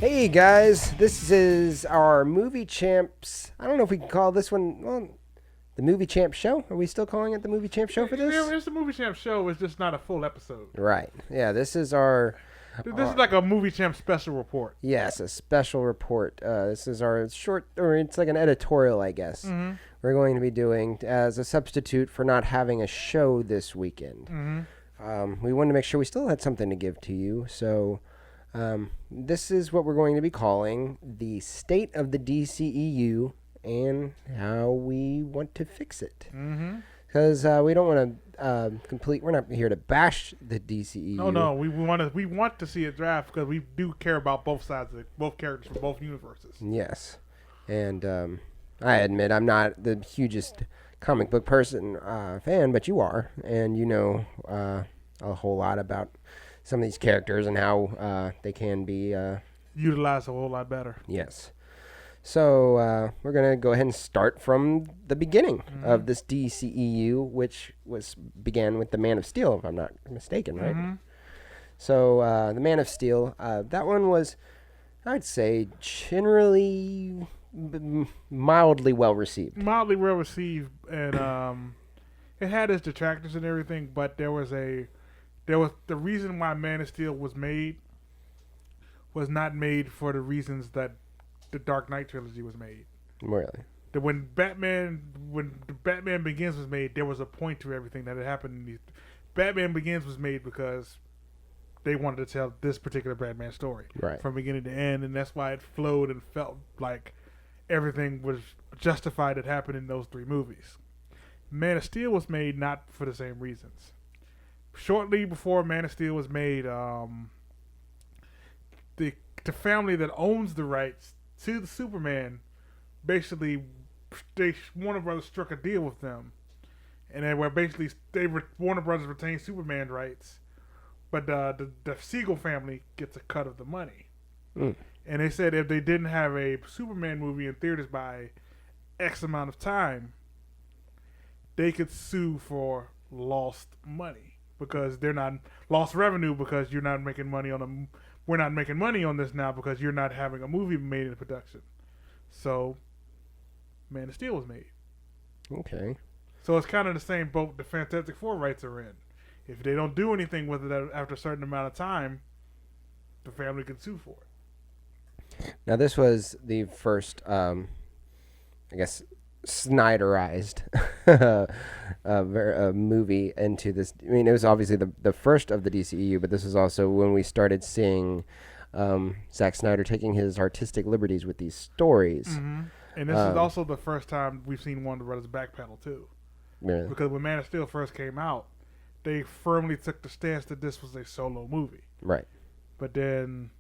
Hey guys, this is our movie champs. I don't know if we can call this one the movie champ show. Are we still calling it the movie champ show for this? Yeah, it's the movie champ show. It's just not a full episode. Right. Yeah, this is our. This is like a movie champ special report. Yes, a special report. This is our short, or it's like an editorial, I guess. Mm-hmm. We're going to be doing as a substitute for not having a show this weekend. Mm-hmm. We wanted to make sure we still had something to give to you, so. This is what we're going to be calling the state of the DCEU and how we want to fix it. Because we don't want to we're not here to bash the DCEU. No, we want to see it draft because we do care about both sides, both characters from both universes. Yes, and I admit I'm not the hugest comic book fan, but you are, and you know a whole lot about some of these characters and how they can be utilized a whole lot better. Yes. So we're going to go ahead and start from the beginning of this DCEU, which began with the Man of Steel, if I'm not mistaken, right? So the Man of Steel, that one was, I'd say, generally mildly well received. Mildly well received, and it had its detractors and everything, but there was the reason why Man of Steel was made was not made for the reasons that the Dark Knight trilogy was made. Really? When the Batman Begins was made, there was a point to everything that had happened. Batman Begins was made because they wanted to tell this particular Batman story from beginning to end, and that's why it flowed and felt like everything was justified that happened in those three movies. Man of Steel was made not for the same reasons. Shortly before Man of Steel was made, the family that owns the rights to the Superman, basically, Warner Brothers struck a deal with them, and Warner Brothers retained Superman rights, but the Siegel family gets a cut of the money. And they said if they didn't have a Superman movie in theaters by X amount of time, they could sue for lost money. Because they're not lost revenue because you're not making money on them. We're not making money on this now because you're not having a movie made in production. So, Man of Steel was made. Okay. So it's kind of the same boat the Fantastic Four rights are in. If they don't do anything with it after a certain amount of time, the family can sue for it. Now this was the first, I guess, Snyderized movie into this. I mean, it was obviously the first of the DCEU, but this was also when we started seeing Zack Snyder taking his artistic liberties with these stories. And this is also the first time we've seen Warner Brothers backpedal too. Really? Because when Man of Steel first came out, they firmly took the stance that this was a solo movie. Right. But then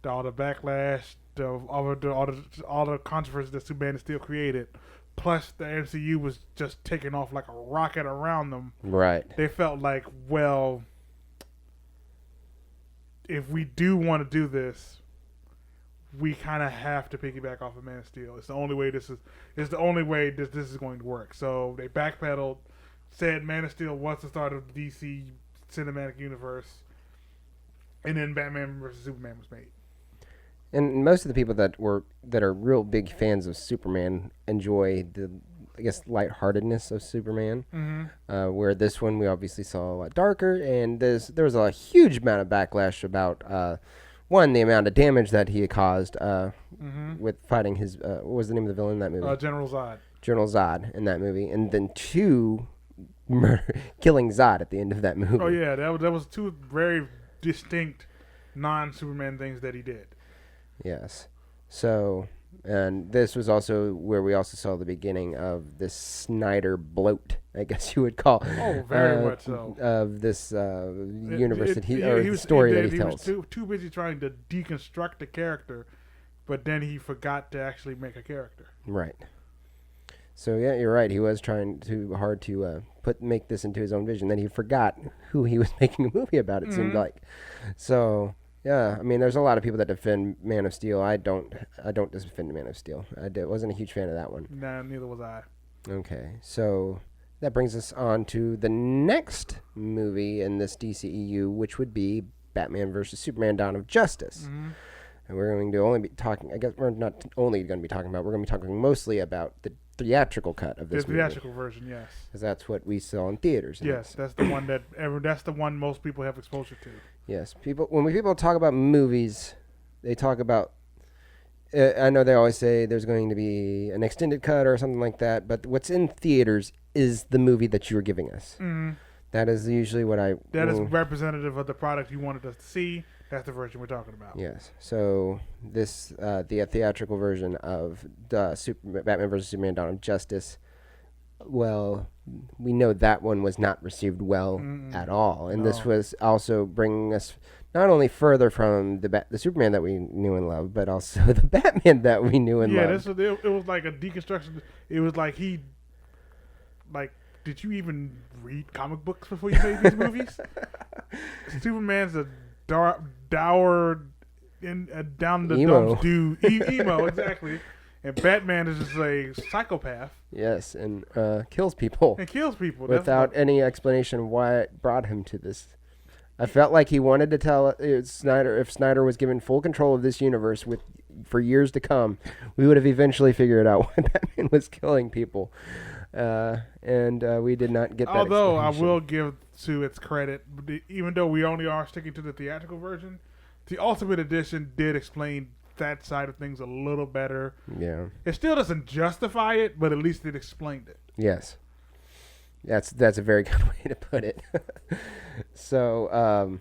all the backlash, all the controversy that Superman still created, plus the MCU was just taking off like a rocket around them. Right. They felt like, well, if we do want to do this, we kind of have to piggyback off of Man of Steel. It's the only way this is going to work. So they backpedaled, said Man of Steel was the start of the DC cinematic universe, and then Batman vs Superman was made. And most of the people that are real big fans of Superman enjoy the, I guess, lightheartedness of Superman. Where this one we obviously saw a lot darker, and there was a huge amount of backlash about one, the amount of damage that he had caused with fighting his what was the name of the villain in that movie? General Zod. General Zod in that movie, and then two, killing Zod at the end of that movie. Oh yeah, that was two very distinct non-Superman things that he did. Yes. So, and this was also where we also saw the beginning of this Snyder bloat, I guess you would call. Oh, very much so. Of this universe that the story that he tells. He was too busy trying to deconstruct the character, but then he forgot to actually make a character. Right. So yeah, you're right. He was trying too hard to make this into his own vision. Then he forgot who he was making a movie about. It seemed like. So. Yeah, I mean, there's a lot of people that defend Man of Steel. I don't defend Man of Steel. Wasn't a huge fan of that one. Nah, neither was I. Okay, so that brings us on to the next movie in this DCEU, which would be Batman versus Superman: Dawn of Justice. Mm-hmm. And we're going to only be talking, I guess we're not only going to be talking about, we're going to be talking mostly about the theatrical cut of this movie. The theatrical version, yes. Because that's what we saw in theaters. Yes, that's the one that's the one most people have exposure to. Yes, when people talk about movies, they talk about, I know they always say there's going to be an extended cut or something like that, but what's in theaters is the movie that you're giving us. Mm-hmm. That is usually what That is representative of the product you wanted us to see. That's the version we're talking about. Yes. So this, the theatrical version of Batman vs. Superman: Dawn of Justice, well, we know that one was not received well at all. And this was also bringing us not only further from the Superman that we knew and loved, but also the Batman that we knew and loved. Yeah, it was like a deconstruction. It was like did you even read comic books before you made these movies? Superman's a dour, down the dumps dude, emo, exactly. And Batman is just a psychopath. Yes, and kills people. Without any explanation why it brought him to this. I felt like he wanted to tell Snyder, if Snyder was given full control of this universe for years to come, we would have eventually figured out why Batman was killing people. And we did not get that. Although I will give to its credit, even though we only are sticking to the theatrical version, the Ultimate Edition did explain that side of things a little better. Yeah. It still doesn't justify it, but at least it explained it. Yes. That's a very good way to put it. So,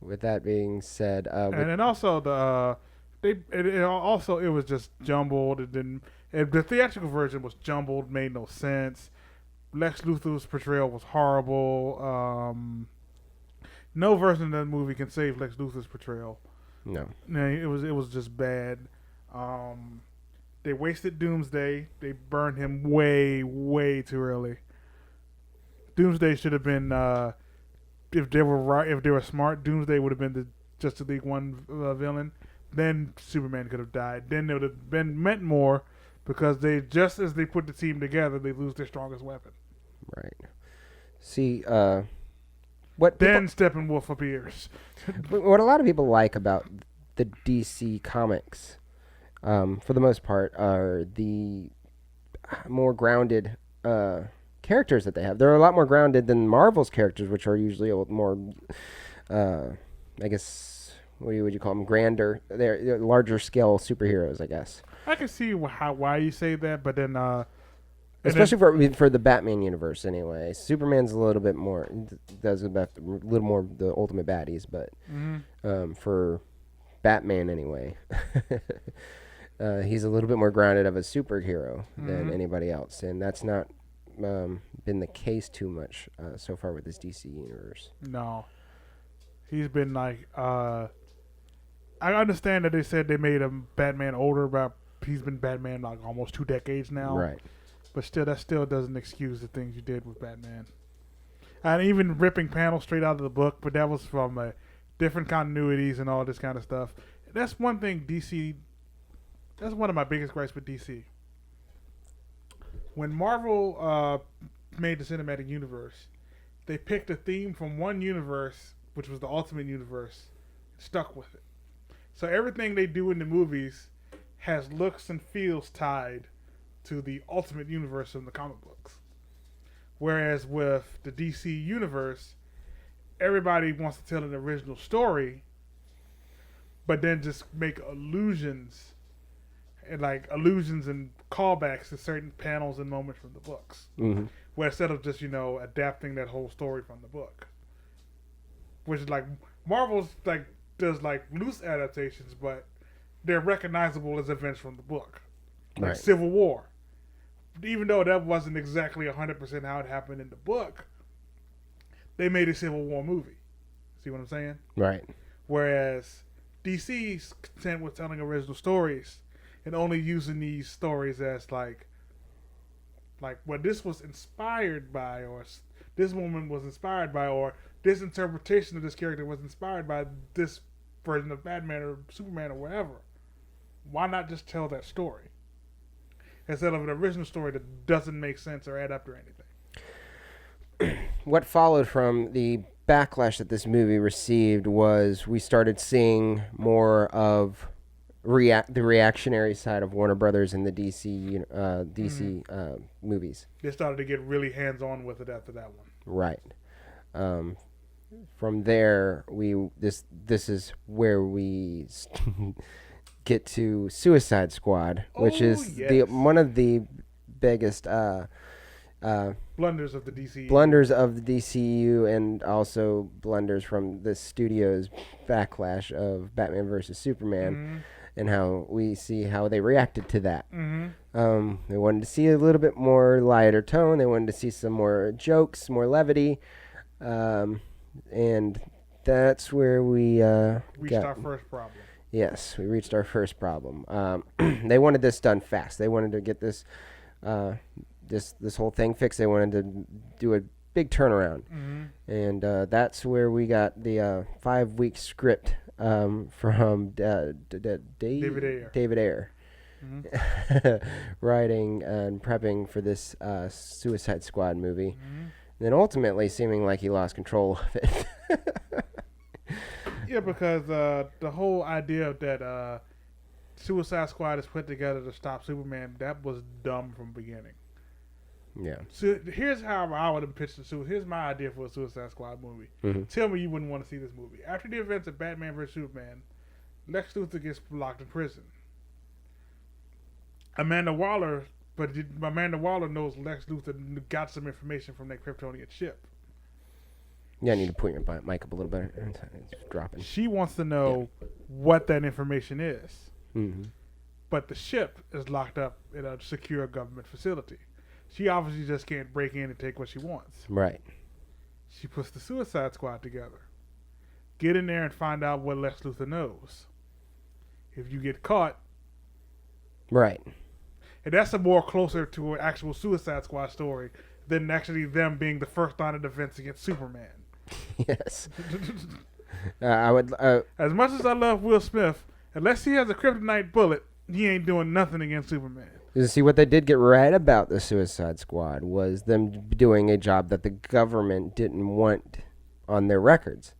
with that being said, and then also it was just jumbled. The theatrical version was jumbled, made no sense. Lex Luthor's portrayal was horrible. No version of that movie can save Lex Luthor's portrayal. No, it was just bad. They wasted Doomsday. They burned him way, way too early. Doomsday should have been, if they were smart, Doomsday would have been the Justice League 1 villain. Then Superman could have died. Then it would have meant more, because just as they put the team together, they lose their strongest weapon. Right. See, Steppenwolf appears. What a lot of people like about the DC comics, for the most part, are the more grounded characters that they have. They're a lot more grounded than Marvel's characters, which are usually a little more, I guess, what would you call them? Grander. They're larger scale superheroes, I guess. I can see why you say that, but then... especially for the Batman universe, anyway. Superman's a little bit more... does a little more the ultimate baddies, but for Batman, anyway, he's a little bit more grounded of a superhero than anybody else, and that's not been the case too much so far with this DC universe. No. He's been like... I understand that they said they made him Batman older, but he's been Batman like almost 2 decades now. Right. But still, that still doesn't excuse the things you did with Batman. And even ripping panels straight out of the book, but that was from different continuities and all this kind of stuff. That's one thing DC... That's one of my biggest gripes with DC. When Marvel made the cinematic universe, they picked a theme from one universe, which was the Ultimate Universe, stuck with it. So everything they do in the movies has looks and feels tied to the Ultimate Universe of the comic books. Whereas with the DC Universe, everybody wants to tell an original story, but then just make allusions and callbacks to certain panels and moments from the books. Mm-hmm. Where instead of just, adapting that whole story from the book. Which is like, Marvel's does loose adaptations, but they're recognizable as events from the book. Like right. Civil War. Even though that wasn't exactly 100% how it happened in the book, they made a Civil War movie. See what I'm saying? Right. Whereas DC's content with telling original stories and only using these stories as like what this was inspired by, or this woman was inspired by, or this interpretation of this character was inspired by this version of Batman or Superman or whatever. Why not just tell that story instead of an original story that doesn't make sense or add up to anything? What followed from the backlash that this movie received was we started seeing more of the reactionary side of Warner Brothers in the DC movies. They started to get really hands-on with it after that one. Right. From there, this is where we get to Suicide Squad, which is one of the biggest blunders of the DCEU. Blunders of the DCEU, and also blunders from the studio's backlash of Batman versus Superman, and how we see how they reacted to that. They wanted to see a little bit more lighter tone. They wanted to see some more jokes, more levity, and that's where we reached our first problem. Yes, we reached our first problem. They wanted this done fast. They wanted to get this this whole thing fixed. They wanted to do a big turnaround, and that's where we got the 5-week script from David Ayer. Writing and prepping for this Suicide Squad movie, and then ultimately seeming like he lost control of it. Yeah, because the whole idea that Suicide Squad is put together to stop Superman, that was dumb from the beginning. Yeah. So here's how I would have pitched it. Here's my idea for a Suicide Squad movie. Tell me you wouldn't want to see this movie. After the events of Batman vs. Superman, Lex Luthor gets locked in prison. Amanda Waller knows Lex Luthor got some information from that Kryptonian ship. Yeah, I need to put your mic up a little bit. It's dropping. She wants to know what that information is. But the ship is locked up in a secure government facility. She obviously just can't break in and take what she wants. Right. She puts the Suicide Squad together. Get in there and find out what Lex Luthor knows. If you get caught... Right. And that's a more closer to an actual Suicide Squad story than actually them being the first line of defense against Superman. Yes. I would. As much as I love Will Smith, unless he has a kryptonite bullet, he ain't doing nothing against Superman. You see, what they did get right about the Suicide Squad was them doing a job that the government didn't want on their records.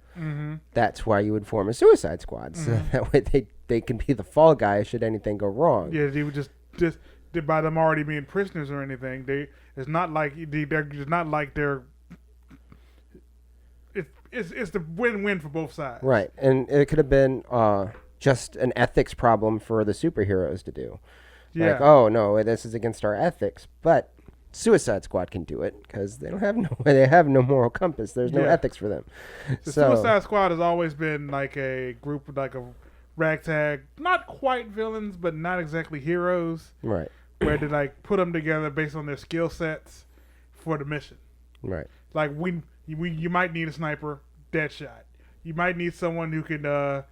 That's why you would form a Suicide Squad, so that way they can be the fall guy should anything go wrong. Yeah, they would just by them already being prisoners or anything. It's not like they're. It's the win-win for both sides. Right, and it could have been just an ethics problem for the superheroes to do. Yeah. Like, oh no, this is against our ethics, but Suicide Squad can do it because they have no moral compass. There's no ethics for them. The Suicide Squad has always been like a group of like a ragtag, not quite villains, but not exactly heroes. Right. Where they like put them together based on their skill sets for the mission. Right. Like you might need a sniper, Deadshot. You might need someone who can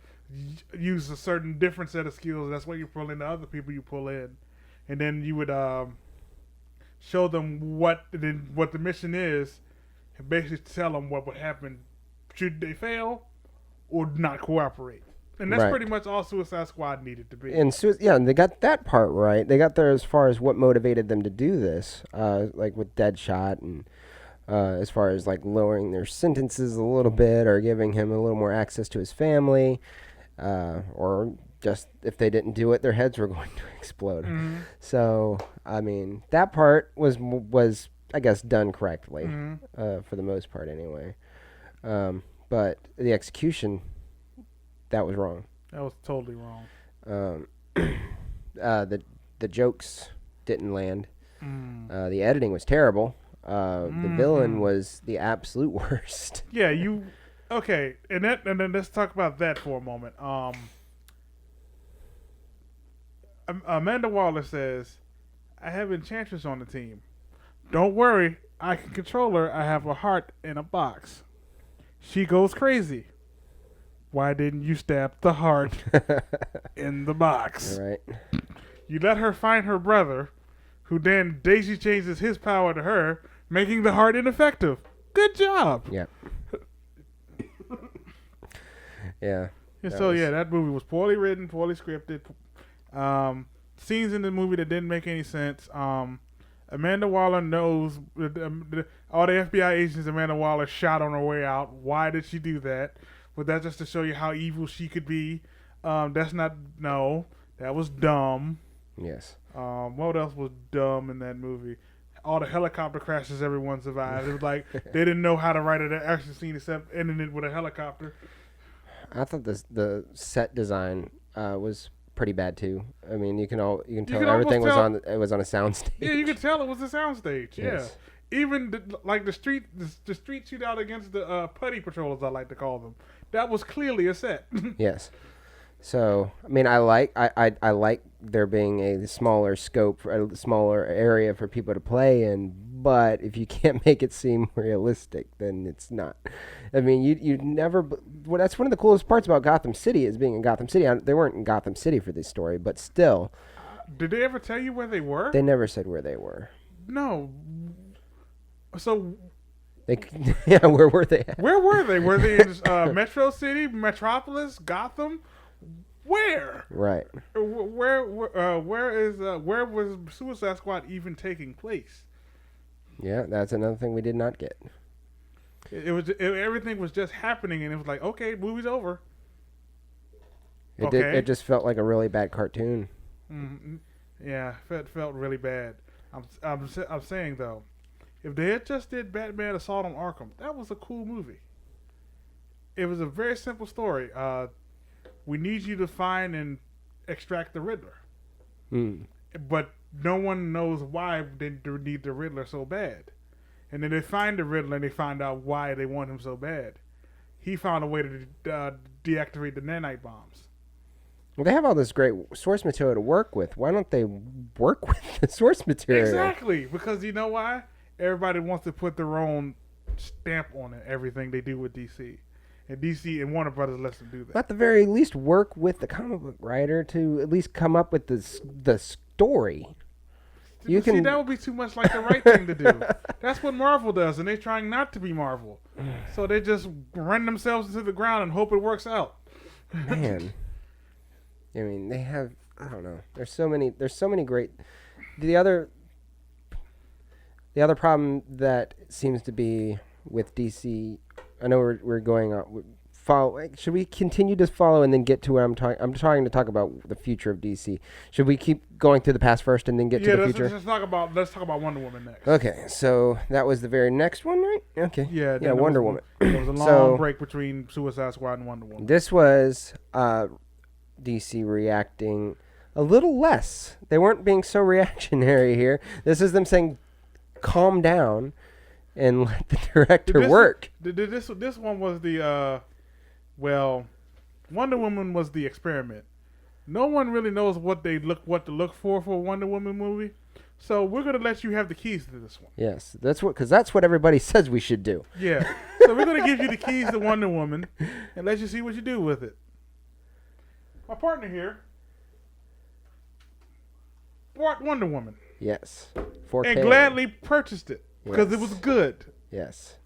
use a certain different set of skills. That's why you pull in the other people you pull in, and then you would show them what the mission is, and basically tell them what would happen should they fail or not cooperate. And that's pretty much all Suicide Squad needed to be. And they got that part right. They got there as far as what motivated them to do this, like with Deadshot, and as far as like lowering their sentences a little bit or giving him a little more access to his family. Or just if they didn't do it, their heads were going to explode. So, I mean, that part was I guess done correctly for the most part, anyway. But the execution, that was wrong. That was totally wrong. The jokes didn't land. The editing was terrible. The villain was the absolute worst. Yeah, okay, and then let's talk about that for a moment. Amanda Waller says, "I have Enchantress on the team. Don't worry, I can control her. I have a heart in a box." She goes crazy. Why didn't you stab the heart in the box? Right. You let her find her brother, who then daisy changes his power to her, making the heart ineffective. Good job. Yeah. Yeah. And that movie was poorly written, poorly scripted. Scenes in the movie that didn't make any sense. Amanda Waller knows all the FBI agents Amanda Waller shot on her way out. Why did she do that? Was that just to show you how evil she could be? That's not, no. That was dumb. Yes. What else was dumb in that movie? All the helicopter crashes everyone survived. It was like they didn't know how to write an action scene except ending it with a helicopter. I thought the set design was pretty bad too. I mean, you can tell everything was on a soundstage. Yeah, you could tell it was a soundstage. Yeah, Yes. even the street shootout against the putty patrollers, I like to call them. That was clearly a set. Yes. So I mean, I like there being a smaller scope, a smaller area for people to play in. But if you can't make it seem realistic, then it's not. I mean, you never. Well, that's one of the coolest parts about Gotham City is being in Gotham City. They weren't in Gotham City for this story, but still. Did they ever tell you where they were? They never said where they were. No. So. Yeah, where were they at? Where were they? Were they in Metro City, Metropolis, Gotham? Where? Right. Where was Suicide Squad even taking place? Yeah, that's another thing we did not get. Everything was just happening, and it was like, okay, movie's over. It just felt like a really bad cartoon. Mm-hmm. Yeah, it felt really bad. I'm saying though, if they had just did Batman Assault on Arkham, that was a cool movie. It was a very simple story. We need you to find and extract the Riddler. But no one knows why they need the Riddler so bad. And then they find the Riddler and they find out why they want him so bad. He found a way to deactivate the nanite bombs. Well, they have all this great source material to work with. Why don't they work with the source material? Exactly. Because you know why? Everybody wants to put their own stamp on it, everything they do with DC. And DC and Warner Brothers lets them do that. At the very least, work with the comic book writer to at least come up with the story. You see, that would be too much like the right thing to do. That's what Marvel does, and they're trying not to be Marvel. So they just run themselves into the ground and hope it works out. Man. I mean, they have, I don't know. There's so many great. The other problem that seems to be with DC, I know we're going on. Should we continue to follow and then get to where I'm talking? I'm trying to talk about the future of DC. Should we keep going through the past first and then get to the future? Let's talk about Wonder Woman next. Okay, so that was the very next one, right? Okay. Yeah, Wonder Woman. There was a long break between Suicide Squad and Wonder Woman. This was DC reacting a little less. They weren't being so reactionary here. This is them saying, calm down and let the director work. This one was the Wonder Woman was the experiment. No one really knows what to look for a Wonder Woman movie. So we're gonna let you have the keys to this one. Yes, that's what everybody says we should do. Yeah. So we're gonna give you the keys to Wonder Woman and let you see what you do with it. My partner here bought Wonder Woman. Yes. 4K. And gladly purchased it because it was good. Yes.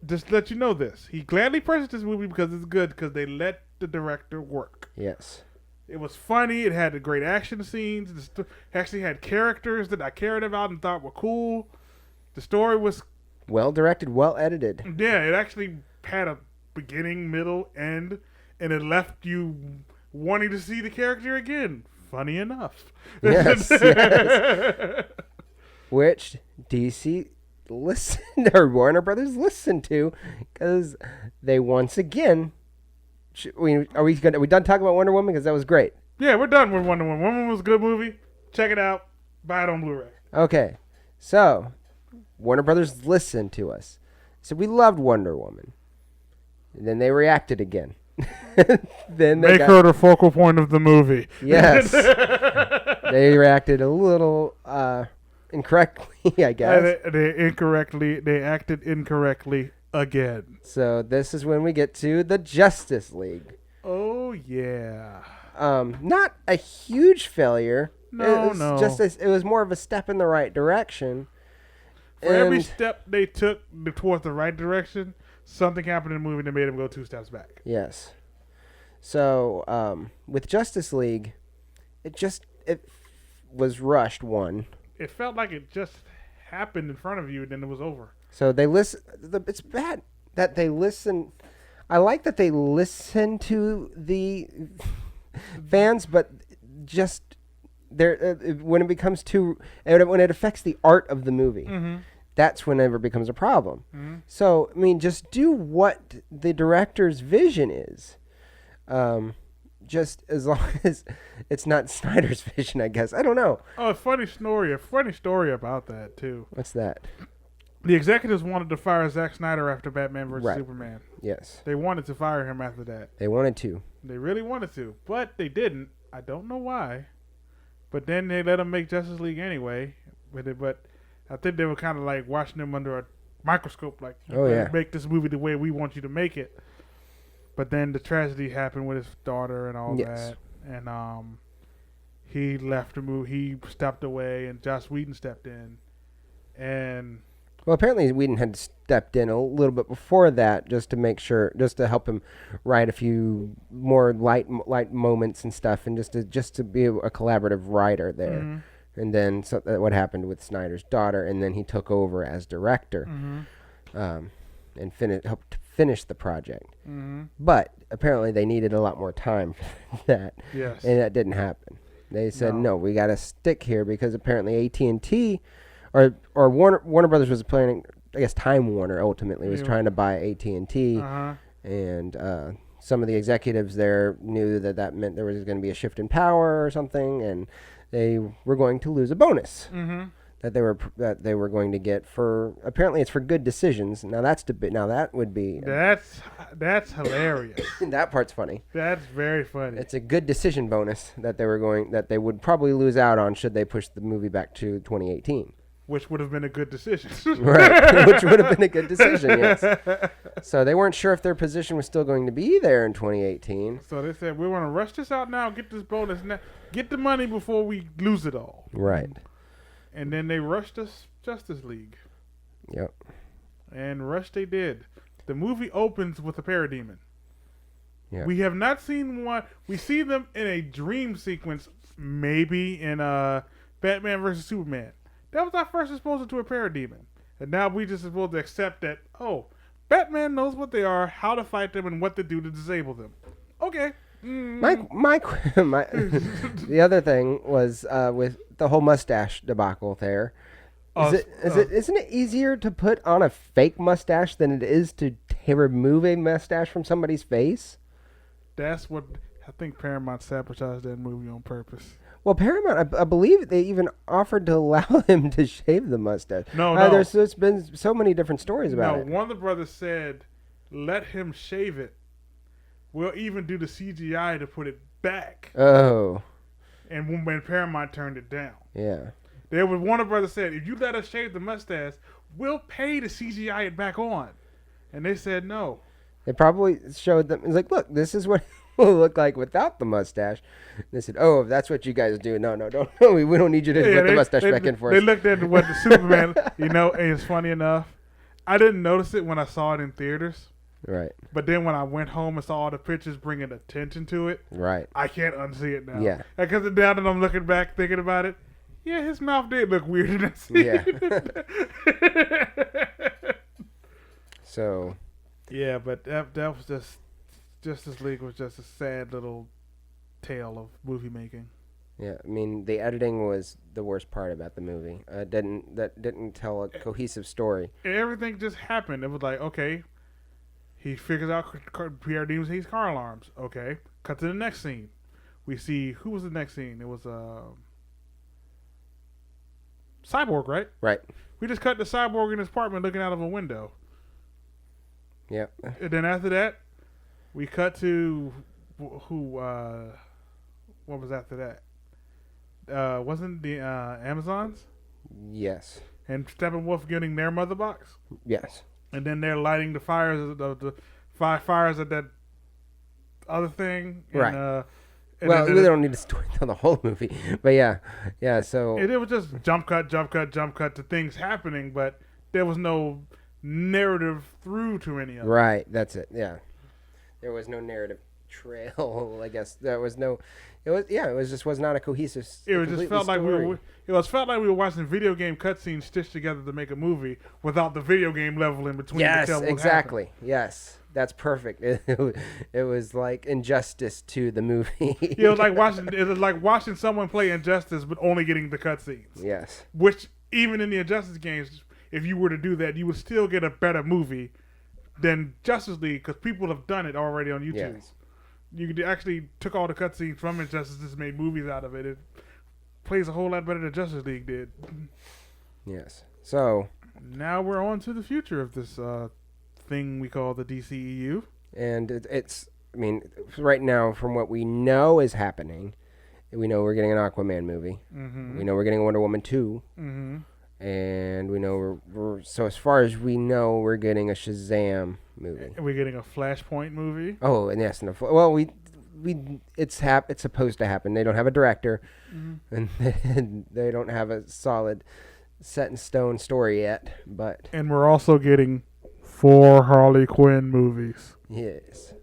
Just to let you know this. He gladly purchased this movie because it's good because they let the director work. Yes. It was funny. It had the great action scenes. It actually had characters that I cared about and thought were cool. The story was well directed, well edited. Yeah, it actually had a beginning, middle, end, and it left you wanting to see the character again. Funny enough. Yes. Yes. Which DC listened, or Warner Brothers listened to, because they once again. Are we done talking about Wonder Woman? Because that was great. Yeah, we're done with Wonder Woman. Wonder Woman was a good movie. Check it out. Buy it on Blu-ray. Okay, so Warner Brothers listened to us. So we loved Wonder Woman. And then they reacted again. Then they make her the focal point of the movie. Yes. They reacted a little incorrectly, I guess. They acted incorrectly again. So this is when we get to the Justice League. Oh yeah. Not a huge failure. No. It was more of a step in the right direction. For every step they took towards the right direction, something happened in the movie that made them go 2 steps back. Yes. So with Justice League, was rushed. One. It felt like it just happened in front of you and then it was over. So they listen. It's bad that they listen. I like that they listen to the fans, but just there when it becomes too when it affects the art of the movie, that's whenever it becomes a problem. So I mean, just do what the director's vision is. Just as long as it's not Snyder's vision, I guess. I don't know. Oh, a funny story about that too. What's that? The executives wanted to fire Zack Snyder after Batman vs. Superman. Yes. They wanted to fire him after that. They wanted to. They really wanted to, but they didn't. I don't know why. But then they let him make Justice League anyway. But I think they were kind of like watching him under a microscope, like, make this movie the way we want you to make it. But then the tragedy happened with his daughter and all that. And he left the movie. He stepped away, and Joss Whedon stepped in. And well, apparently Whedon had stepped in a little bit before that just to make sure, just to help him write a few more light moments and stuff, and just to be a collaborative writer there. And then what happened with Snyder's daughter, and then he took over as director, and helped finish the project. But apparently they needed a lot more time for that, and that didn't happen. They said no, we got to stick here because apparently AT&T. Or Warner Brothers was planning, I guess Time Warner ultimately was trying to buy AT&T, and some of the executives there knew that meant there was going to be a shift in power or something, and they were going to lose a bonus that they were going to get for, apparently it's for good decisions. Now that would be that's hilarious. That part's funny. That's very funny. It's a good decision bonus that they would probably lose out on should they push the movie back to 2018. Which would have been a good decision. Right, which would have been a good decision, yes. So they weren't sure if their position was still going to be there in 2018. So they said, we want to rush this out now, get this bonus now, get the money before we lose it all. Right. And then they rushed us Justice League. Yep. And rush they did. The movie opens with a parademon. Yeah. We have not seen one. We see them in a dream sequence, maybe in Batman vs. Superman. That was our first exposure to a parademon. And now we just supposed to accept that, Batman knows what they are, how to fight them, and what to do to disable them. Okay. My the other thing was with the whole mustache debacle there. Isn't it easier to put on a fake mustache than it is to remove a mustache from somebody's face? That's what I think Paramount sabotaged that movie on purpose. Well, Paramount, I believe they even offered to allow him to shave the mustache. No. There's been so many different stories about it. No, one of the brothers said, let him shave it. We'll even do the CGI to put it back. Oh. And when Paramount turned it down. Yeah. One of the brothers said, if you let us shave the mustache, we'll pay to CGI it back on. And they said no. They probably showed them, it's like, look, this is what will look like without the mustache. They said, if that's what you guys do, no, we don't need you to put the mustache back in for us. They looked at what the Superman, and it's funny enough, I didn't notice it when I saw it in theaters. Right. But then when I went home and saw all the pictures bringing attention to it, right, I can't unsee it now. Yeah. Because now that I'm looking back, thinking about it, his mouth did look weird in that scene. Yeah. So. Yeah, but that was just Justice League was just a sad little tale of movie making. Yeah, I mean the editing was the worst part about the movie. Didn't tell a cohesive story. Everything just happened. It was like, okay, he figures out Pierre Deems hates car alarms. Okay, cut to the next scene. We see who was the next scene. It was Cyborg, right? Right. We just cut the Cyborg in his apartment looking out of a window. Yep. And then after that, we cut to who? What was after that? Wasn't the Amazons? Yes. And Steppenwolf getting their mother box? Yes. And then they're lighting the fires, the 5 fires at that other thing. Right. Well, we don't need to tell the whole movie, but yeah. So it was just jump cut to things happening, but there was no narrative through to any of it. Right. That's it. Yeah. There was no narrative trail. I guess there was no. It was not a cohesive. It just felt like we were watching video game cutscenes stitched together to make a movie without the video game level in between. Yes, to tell what exactly. happened. Yes, that's perfect. It was like Injustice to the movie. It was like watching someone play Injustice, but only getting the cutscenes. Yes. Which even in the Injustice games, if you were to do that, you would still get a better movie than Justice League because people have done it already on YouTube. Yes. You could actually took all the cutscenes from Injustice and made movies out of it. It plays a whole lot better than Justice League did. Yes. So now we're on to the future of this thing we call the DCEU. And it's, I mean, right now, from what we know is happening, we know we're getting an Aquaman movie. Mm-hmm. We know we're getting a Wonder Woman 2. Mm-hmm. And we know so as far as we know, we're getting a Shazam movie. We're getting a Flashpoint movie. Oh, and yes, it's supposed to happen. They don't have a director, and they don't have a solid set in stone story yet. But we're also getting 4 Harley Quinn movies. Yes.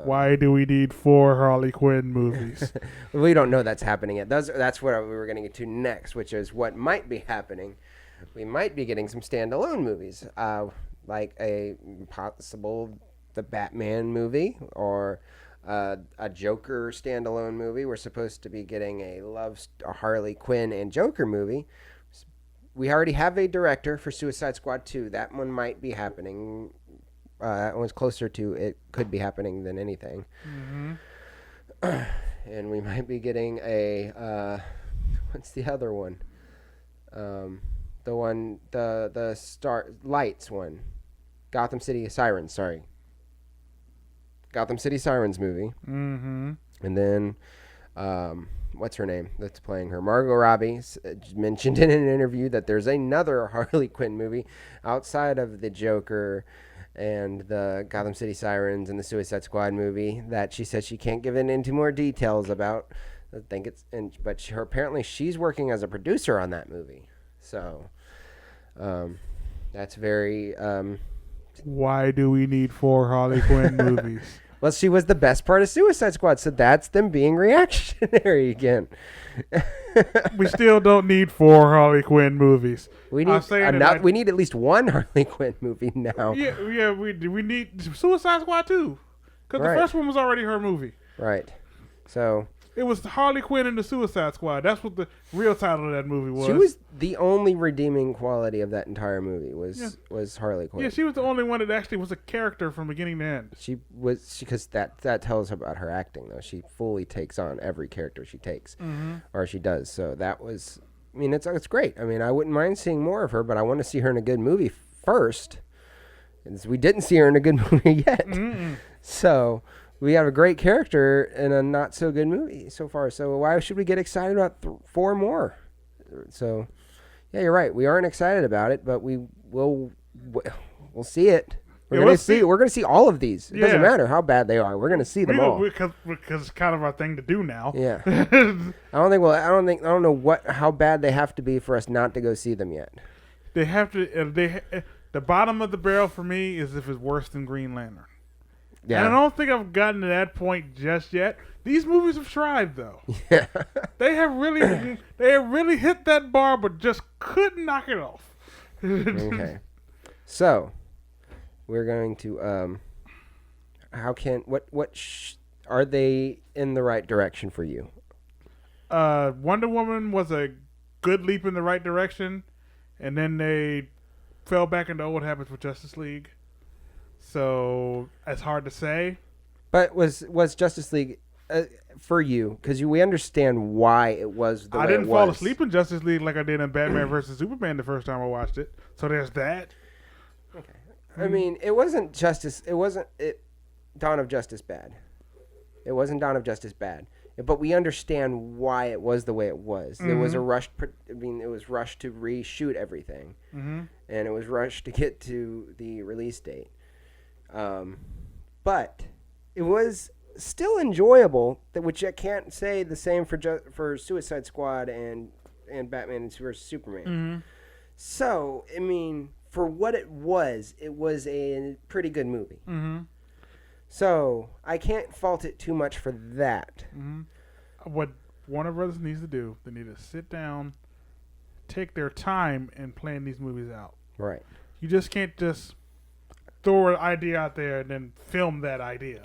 Why do we need 4 Harley Quinn movies? We don't know that's happening yet. That's what we were going to get to next, which is what might be happening. We might be getting some standalone movies, like a possible the Batman movie or a Joker standalone movie. We're supposed to be getting a Harley Quinn and Joker movie. We already have a director for Suicide Squad 2. That one might be happening. That one's closer to it could be happening than anything. Mm-hmm. And we might be getting a what's the other one? The Star Lights one. Gotham City Sirens, sorry. Gotham City Sirens movie. Mm-hmm. And then what's her name that's playing her? Margot Robbie mentioned in an interview that there's another Harley Quinn movie outside of the Joker and the Gotham City Sirens and the Suicide Squad movie that she said she can't give it into more details about. I think but apparently she's working as a producer on that movie. So that's very. Why do we need 4 Harley Quinn movies? Well, she was the best part of Suicide Squad, so that's them being reactionary again. We still don't need 4 Harley Quinn movies. We need we need at least 1 Harley Quinn movie now. Yeah, we need Suicide Squad 2. Because the first one was already her movie. Right. So it was Harley Quinn and the Suicide Squad. That's what the real title of that movie was. She was the only redeeming quality of that entire movie was Harley Quinn. Yeah, she was the only one that actually was a character from beginning to end. Because that tells about her acting though. She fully takes on every character she takes, or she does. So that was, I mean, it's great. I mean, I wouldn't mind seeing more of her, but I want to see her in a good movie first. And we didn't see her in a good movie yet, so. We have a great character in a not so good movie so far. So why should we get excited about 4 more? So, yeah, you're right. We aren't excited about it, but we'll see it. We're gonna see all of these. It doesn't matter how bad they are. We're gonna see them all because it's kind of our thing to do now. Yeah. I don't know how bad they have to be for us not to go see them yet. They have to. The bottom of the barrel for me is if it's worse than Green Lantern. Yeah. And I don't think I've gotten to that point just yet. These movies have tried, though. Yeah. They have really hit that bar, but just couldn't knock it off. Okay. So, we're going to are they in the right direction for you? Wonder Woman was a good leap in the right direction, and then they fell back into old habits with Justice League. So it's hard to say. But was Justice League for you? Because we understand why it was the way it was. I didn't fall asleep in Justice League like I did in Batman vs. Superman the first time I watched it. So there's that. Okay. I mean, it wasn't Dawn of Justice bad. It wasn't Dawn of Justice bad. But we understand why it was the way it was. It was it was rushed to reshoot everything. Mm-hmm. And it was rushed to get to the release date. But it was still enjoyable, which I can't say the same for Suicide Squad and Batman vs. Superman. Mm-hmm. So, I mean, for what it was a pretty good movie. Mm-hmm. So I can't fault it too much for that. Mm-hmm. What Warner Brothers needs to do, they need to sit down, take their time, and plan these movies out. Right. You just can't just throw an idea out there and then film that idea.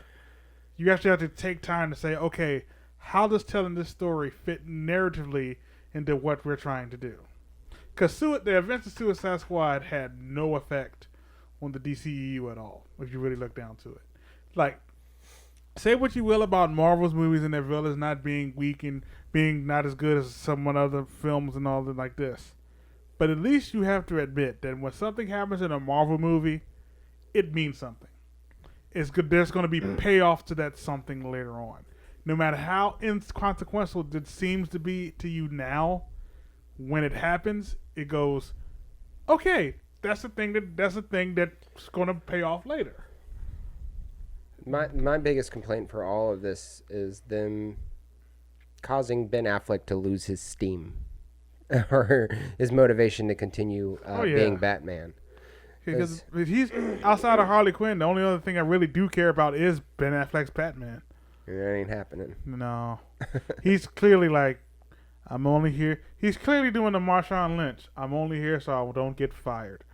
You actually have to take time to say, okay, how does telling this story fit narratively into what we're trying to do? Because the events of Suicide Squad had no effect on the DCEU at all, if you really look down to it. Like, say what you will about Marvel's movies and their villains not being weak and being not as good as some other films and all that like this. But at least you have to admit that when something happens in a Marvel movie, it means something. It's good. There's going to be payoff to that something later on. No matter how inconsequential it seems to be to you now, when it happens, it goes, okay, that's the thing that's going to pay off later. My biggest complaint for all of this is them causing Ben Affleck to lose his steam or his motivation to continue being Batman. Because he's outside of Harley Quinn, the only other thing I really do care about is Ben Affleck's Batman. It ain't happening. No. He's clearly like, I'm only here. He's clearly doing the Marshawn Lynch. I'm only here so I don't get fired.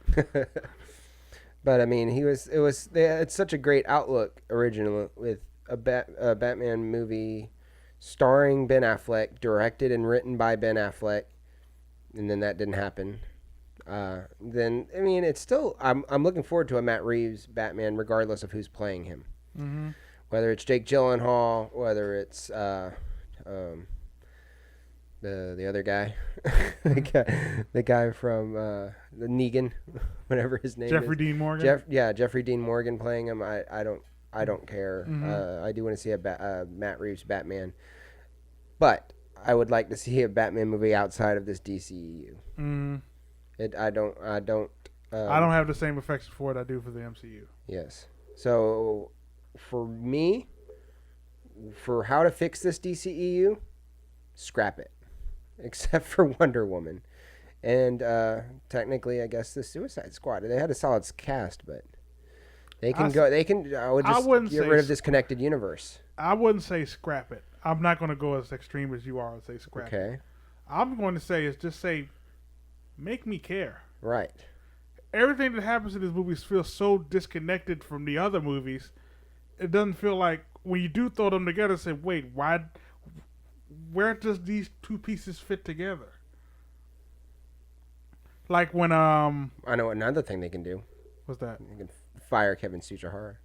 But I mean, it's such a great outlook originally with a Batman movie starring Ben Affleck, directed and written by Ben Affleck, and then that didn't happen. Then I mean, it's still I'm looking forward to a Matt Reeves Batman, regardless of who's playing him. Mm-hmm. Whether it's Jake Gyllenhaal, whether it's the other guy, the guy from the Negan, whatever his name Jeffrey is. Dean Morgan. Jeffrey Dean Morgan playing him. I don't care. Mm-hmm. I do want to see a Matt Reeves Batman, but I would like to see a Batman movie outside of this DCEU. Mm-hmm. I don't have the same affection for it I do for the MCU. Yes. So for me, for how to fix this DCEU, scrap it. Except for Wonder Woman. And technically, I guess the Suicide Squad. They had a solid cast, but I would just get rid of this connected universe. I wouldn't say scrap it. I'm not going to go as extreme as you are and say scrap it. I'm going to say make me care. Right. Everything that happens in these movies feels so disconnected from the other movies. It doesn't feel like when you do throw them together, say, wait, where does these two pieces fit together? Like when I know another thing they can do. What's that? They can fire Kevin Suchihara.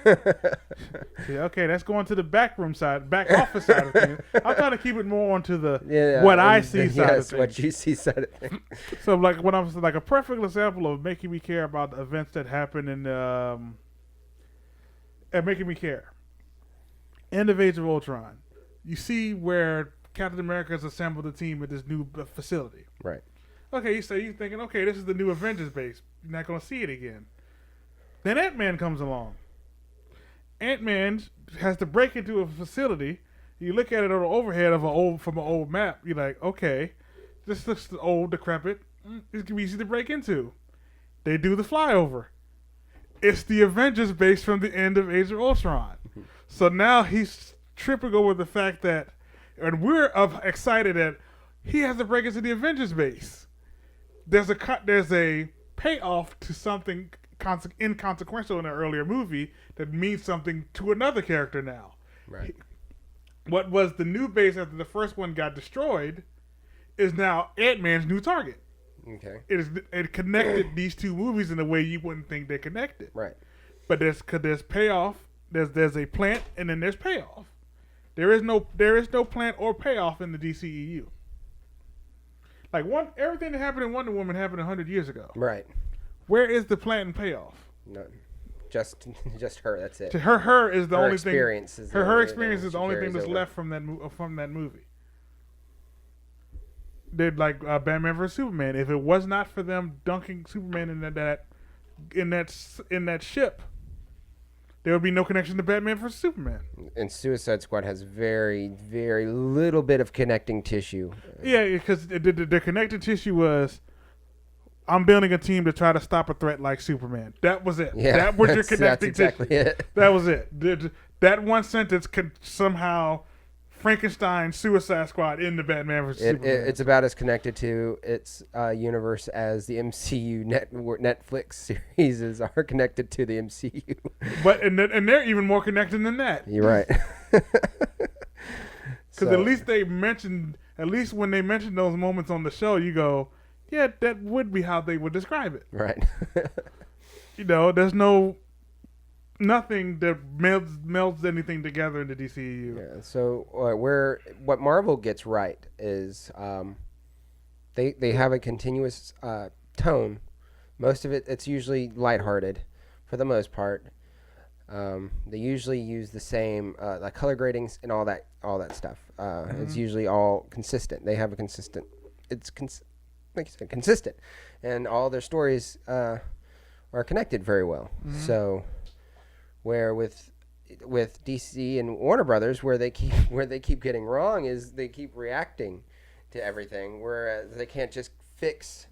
Yeah, okay, that's going to the back office side of things. I'm trying to keep it more onto the what I see side of things. What you see side of things. So like when I'm like a perfect example of making me care about the events that happen in and making me care. End of Age of Ultron. You see where Captain America has assembled a team at this new facility. Right. Okay, so you're thinking, okay, this is the new Avengers base. You're not going to see it again. Then Ant-Man comes along. Ant-Man has to break into a facility. You look at it on the overhead from an old map. You're like, okay, this looks old, decrepit. It's gonna be easy to break into. They do the flyover. It's the Avengers base from the end of Age of Ultron. So now he's tripping over the fact that, and we're excited that he has to break into the Avengers base. There's a payoff to something inconsequential in an earlier movie that means something to another character now. Right. What was the new base after the first one got destroyed is now Ant-Man's new target. Okay. It connected these two movies in a way you wouldn't think they connected. Right. But there's payoff. There's a plant and then there's payoff. There is no plant or payoff in the DCEU. Like everything that happened in Wonder Woman happened 100 years ago. Right. Where is the plant and payoff? No, just her. That's it. Her is the only thing. Her experience is the only thing that's left from that movie. They're like Batman vs Superman. If it was not for them dunking Superman in that ship, there would be no connection to Batman vs Superman. And Suicide Squad has very, very little bit of connecting tissue. Yeah, because the connective tissue was, I'm building a team to try to stop a threat like Superman. That was it. Yeah, that was your connecting that's exactly tissue. it. That was it. That one sentence could somehow Frankenstein Suicide Squad in the Batman vs Superman. It's about as connected to its universe as the MCU Netflix series are connected to the MCU. But and they're even more connected than that. You're right. Because at least they mentioned, at least when they mentioned those moments on the show, you go, yeah, that would be how they would describe it. Right. There's nothing that melds anything together in the DCEU. Yeah. So what Marvel gets right is they have a continuous tone. Most of it's usually lighthearted, for the most part. They usually use the same like color gradings and all that stuff. It's usually all consistent. They have a consistent. Like you said, consistent, and all their stories are connected very well. So, where with DC and Warner Brothers, where they keep getting wrong is they keep reacting to everything, whereas they can't just fix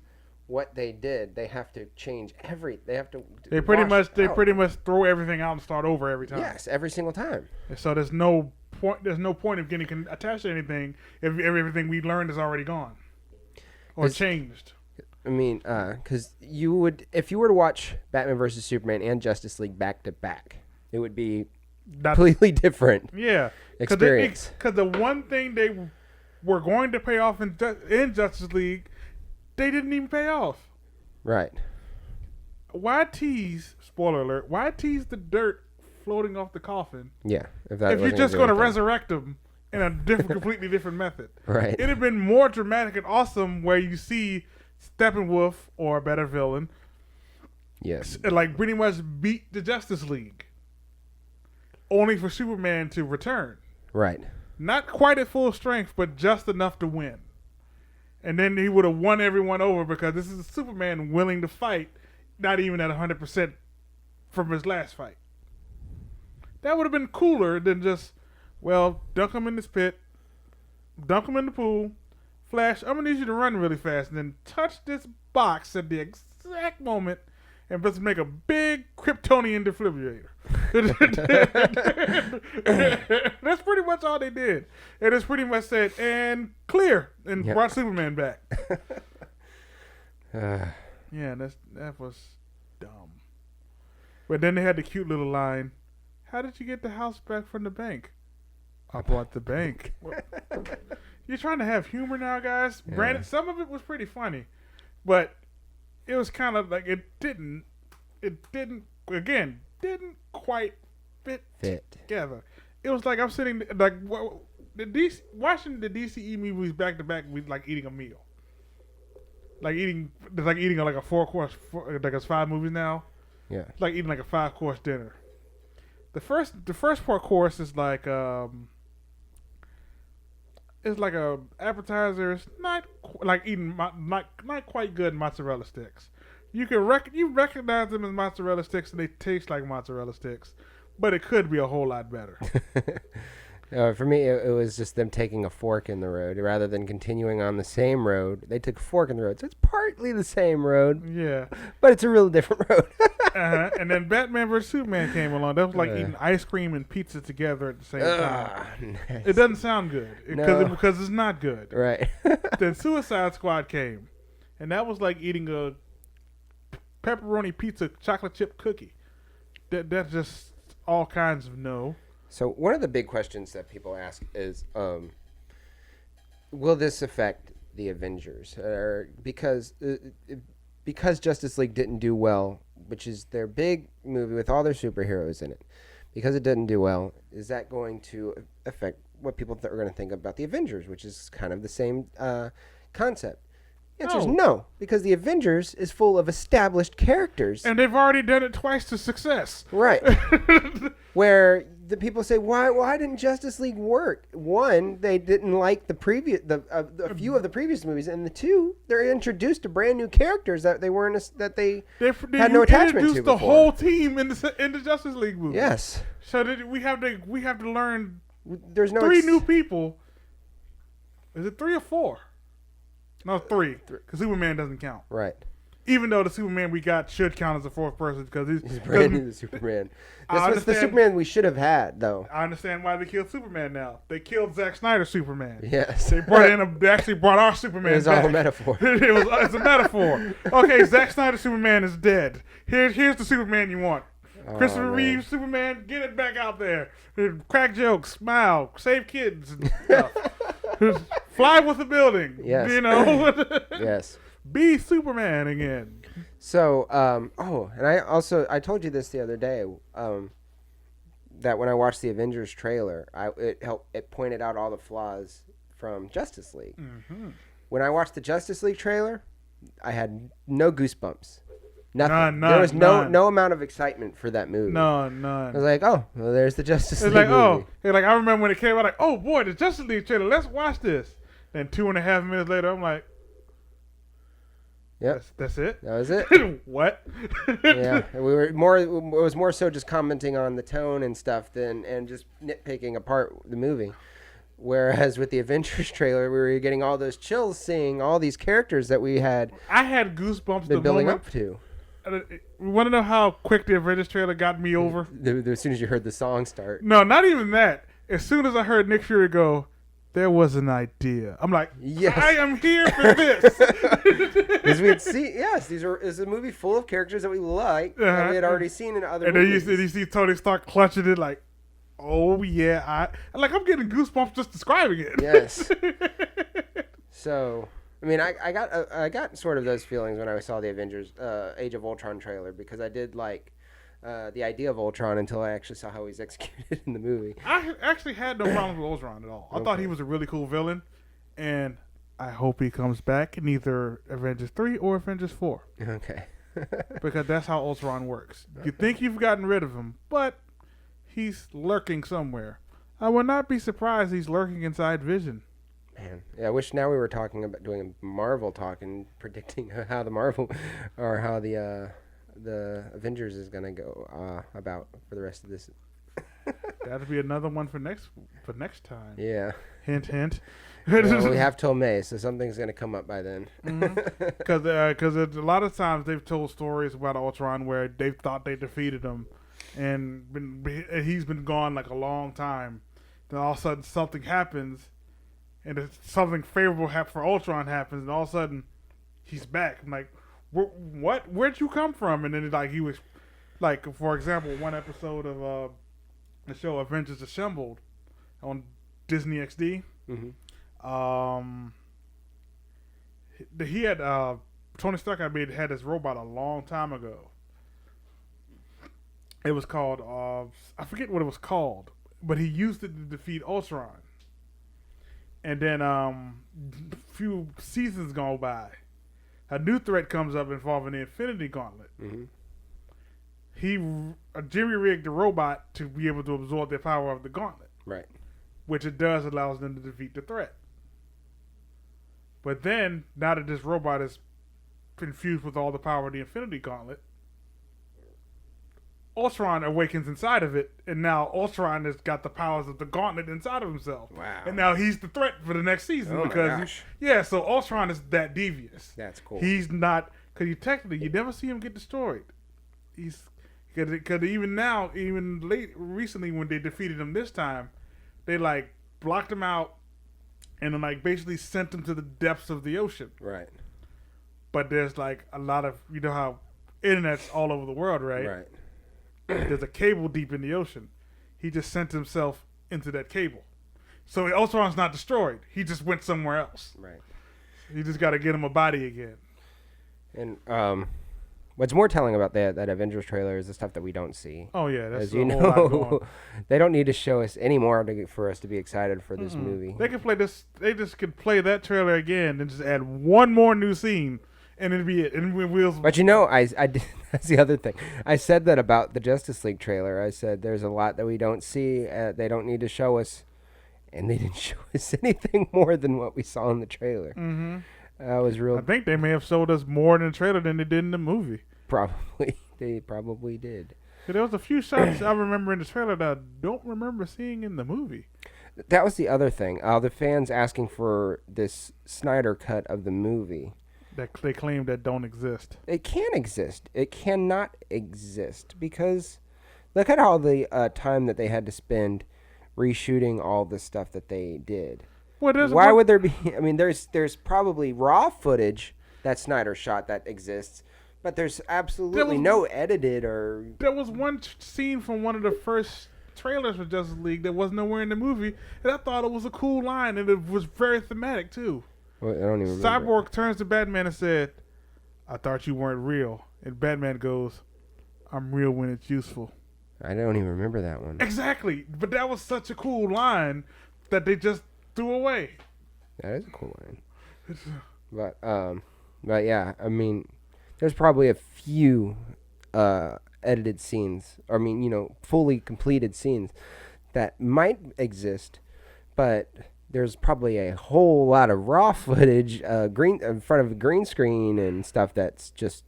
what they did. They have to change They pretty much throw everything out and start over every time. Yes, every single time. So there's no point of getting attached to anything if everything we learned is already gone or changed. I mean, because if you were to watch Batman vs Superman and Justice League back to back, it would be completely different. Yeah, experience. Because the one thing they were going to pay off in Justice League, they didn't even pay off. Right. Why tease? Spoiler alert! Why tease the dirt floating off the coffin? Yeah. If you're just going to resurrect them in a completely different method, right? It'd have been more dramatic and awesome where you see Steppenwolf or a better villain, yes, like pretty much beat the Justice League, only for Superman to return. Right. Not quite at full strength, but just enough to win. And then he would have won everyone over because this is Superman willing to fight, not even at 100% from his last fight. That would have been cooler than just, dunk him in this pit, dunk him in the pool, Flash, I'm going to need you to run really fast and then touch this box at the exact moment and just make a big Kryptonian defibrillator. That's pretty much all they did. And it's pretty much said, and clear, and brought Superman back. Yeah, that was dumb. But then they had the cute little line, how did you get the house back from the bank? I bought the bank. You're trying to have humor now, guys. Yeah. Granted, some of it was pretty funny, but it was kind of like it didn't quite fit together. It was like I'm sitting like watching the DCE movies back to back. We like eating a meal, like eating like a 4-course, like it's 5 movies now. Yeah, it's like eating like a 5-course dinner. The first 4 course is like it's like a appetizer. It's not like eating not quite good mozzarella sticks. You recognize them as mozzarella sticks and they taste like mozzarella sticks, but it could be a whole lot better. For me, it was just them taking a fork in the road rather than continuing on the same road. They took a fork in the road, so it's partly the same road. Yeah, but it's a real different road. And then Batman vs Superman came along. That was like eating ice cream and pizza together at the same time. Nice. It doesn't sound good because it's not good. Right. Then Suicide Squad came, and that was like eating a pepperoni pizza chocolate chip cookie. That's just all kinds of no. So one of the big questions that people ask is, will this affect the Avengers? Because Justice League didn't do well, which is their big movie with all their superheroes in it, because it didn't do well, is that going to affect what people are going to think about the Avengers, which is kind of the same concept? The answer is no, because the Avengers is full of established characters. And they've already done it twice to success. Right. Where the people say, why didn't Justice League work? One, they didn't like a few of the previous movies, and the two, they're introduced to brand new characters that they had no attachment to introduced the whole team in the Justice League movie. Yes. So we have to learn. There's no 3 new people. Is it 3 or 4? No, 3. Because Superman doesn't count. Right. Even though the Superman we got should count as a fourth person because he's brand new Superman. This was the Superman we should have had, though. I understand why they killed Superman now. They killed Zack Snyder's Superman. Yes. They actually brought our Superman It was back. all a metaphor. It's a metaphor. Okay, Zack Snyder's Superman is dead. Here's the Superman you want. Christopher Reeve, Superman, get it back out there. Crack jokes, smile, save kids and stuff. Fly with the building. Yes. You know? Yes. Be Superman again. So, and I told you this the other day, that when I watched the Avengers trailer, it pointed out all the flaws from Justice League. Mm-hmm. When I watched the Justice League trailer, I had no goosebumps. Nothing. None, there was none. no amount of excitement for that movie. None. I was like, oh, well, there's the Justice League like, movie. I remember when it came out, like, oh boy, the Justice League trailer, let's watch this. Then 2.5 minutes later, I'm like, yep, that's it. That was it. What? Yeah, we were more. It was more so just commenting on the tone and stuff and just nitpicking apart the movie. Whereas with the Avengers trailer, we were getting all those chills seeing all these characters that we had. I had goosebumps. Been building up to. You want to know how quick the Avengers trailer got me over? As soon as you heard the song start. No, not even that. As soon as I heard Nick Fury go, there was an idea. I'm like, yes. I am here for this. Because we had seen, it's a movie full of characters that we like that we had already seen in other movies. And then you see Tony Stark clutching it like, oh yeah, I'm getting goosebumps just describing it. Yes. So, I mean, I got sort of those feelings when I saw the Avengers Age of Ultron trailer because I did like the idea of Ultron until I actually saw how he's executed in the movie. I actually had no problems with Ultron at all. I thought he was a really cool villain, and I hope he comes back in either Avengers 3 or Avengers 4. Okay. Because that's how Ultron works. You think you've gotten rid of him, but he's lurking somewhere. I would not be surprised he's lurking inside Vision. Man, yeah, I wish now we were talking about doing a Marvel talk and predicting how the Marvel or how the Avengers is gonna go about for the rest of this. That'll be another one for next time. Yeah. Hint, hint. Well, we have till May, so something's gonna come up by then. Because a lot of times they've told stories about Ultron where they thought they defeated him, and he's been gone like a long time. Then all of a sudden something happens, and something favorable for Ultron happens, and all of a sudden he's back. I'm like, what? Where'd you come from? And then he was like, for example, one episode of the show Avengers Assembled on Disney XD. Mm-hmm. He had Tony Stark had his robot a long time ago. It was called I forget what it was called, but he used it to defeat Ultron. And then a few seasons go by, a new threat comes up involving the Infinity Gauntlet. Mm-hmm. He Jimmy rigged the robot to be able to absorb the power of the gauntlet. Right. Which it does allows them to defeat the threat. But then, now that this robot is infused with all the power of the Infinity Gauntlet, Ultron awakens inside of it, and now Ultron has got the powers of the Gauntlet inside of himself. Wow. And now he's the threat for the next season. Oh because my gosh. so Ultron is that devious. That's cool. He's not, because you never see him get destroyed. Because even now, recently when they defeated him this time, they like blocked him out and then like basically sent him to the depths of the ocean. Right. But there's like a lot of, you know how internet's all over the world, right? Right. There's a cable deep in the ocean. He just sent himself into that cable. So Ultron's not destroyed. He just went somewhere else. Right. You just got to get him a body again. And what's more telling about that Avengers trailer is the stuff that we don't see. Oh yeah, that's as you know, they don't need to show us any more for us to be excited for this movie. They can play this. They just could play that trailer again and just add one more new scene, and it'd be it. And we'll. But you know, I did, that's the other thing. I said that about the Justice League trailer. I said there's a lot that we don't see. They don't need to show us, and they didn't show us anything more than what we saw in the trailer. Mm-hmm. Was real. I think they may have showed us more in the trailer than they did in the movie. Probably. They probably did. There was a few shots I remember in the trailer that I don't remember seeing in the movie. That was the other thing. The fans asking for this Snyder cut of the movie. that they claim that don't exist. It can't exist. It cannot exist because look at all the time that they had to spend reshooting all the stuff that they did. Well, Why would there be? I mean, there's probably raw footage that Snyder shot that exists, but there's absolutely no edited or. There was one scene from one of the first trailers for Justice League that was nowhere in the movie, and I thought it was a cool line, and it was very thematic too. Well, I don't even remember. Cyborg turns to Batman and said, "I thought you weren't real," and Batman goes, "I'm real when it's useful." I don't even remember that one. Exactly, but that was such a cool line that they just threw away. That is a cool line. But yeah, I mean, there's probably a few edited scenes. I mean, fully completed scenes that might exist, but there's probably a whole lot of raw footage, green in front of a green screen and stuff that's just